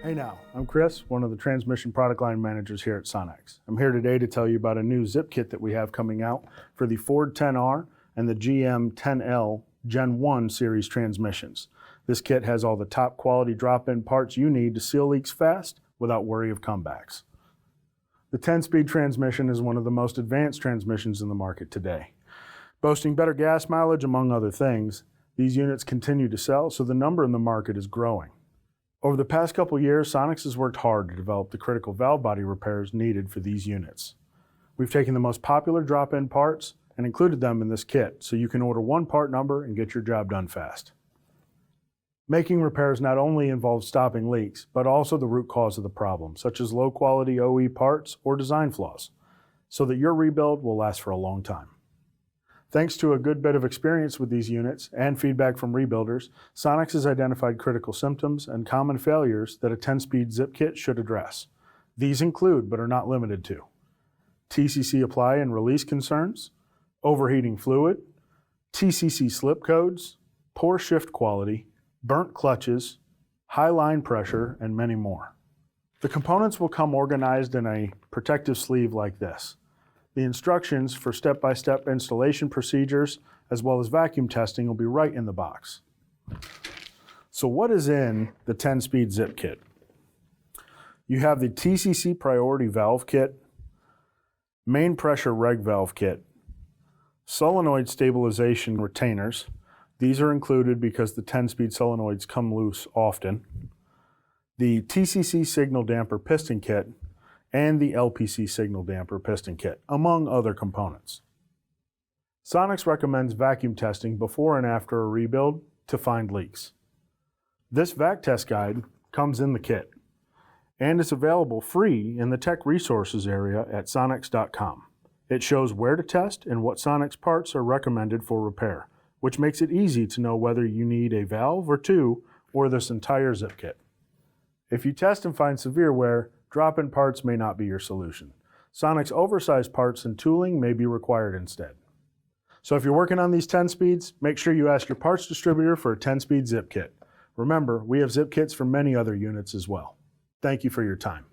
Hey now, I'm Chris, one of the transmission product line managers here at Sonnax. I'm here today to tell you about a new zip kit that we have coming out for the Ford 10R and the GM 10L Gen 1 series transmissions. This kit has all the top quality drop-in parts you need to seal leaks fast without worry of comebacks. The 10-speed transmission is one of the most advanced transmissions in the market today. Boasting better gas mileage among other things, these units continue to sell, so the number in the market is growing. Over the past couple years, Sonnax has worked hard to develop the critical valve body repairs needed for these units. We've taken the most popular drop-in parts and included them in this kit, so you can order one part number and get your job done fast. Making repairs not only involves stopping leaks, but also the root cause of the problem, such as low-quality OE parts or design flaws, so that your rebuild will last for a long time. Thanks to a good bit of experience with these units and feedback from rebuilders, Sonnax has identified critical symptoms and common failures that a 10-speed zip kit should address. These include, but are not limited to, TCC apply and release concerns, overheating fluid, TCC slip codes, poor shift quality, burnt clutches, high line pressure, and many more. The components will come organized in a protective sleeve like this. The instructions for step-by-step installation procedures as well as vacuum testing will be right in the box. So what is in the 10-speed zip kit? You have the TCC priority valve kit, main pressure reg valve kit, solenoid stabilization retainers. These are included because the 10-speed solenoids come loose often. The TCC signal damper piston kit, and the LPC signal damper piston kit, among other components. Sonnax recommends vacuum testing before and after a rebuild to find leaks. This vac test guide comes in the kit and is available free in the tech resources area at sonnax.com. It shows where to test and what Sonnax parts are recommended for repair, which makes it easy to know whether you need a valve or two or this entire zip kit. If you test and find severe wear, drop-in parts may not be your solution. Sonnax oversized parts and tooling may be required instead. So if you're working on these 10 speeds, make sure you ask your parts distributor for a 10-speed zip kit. Remember, we have zip kits for many other units as well. Thank you for your time.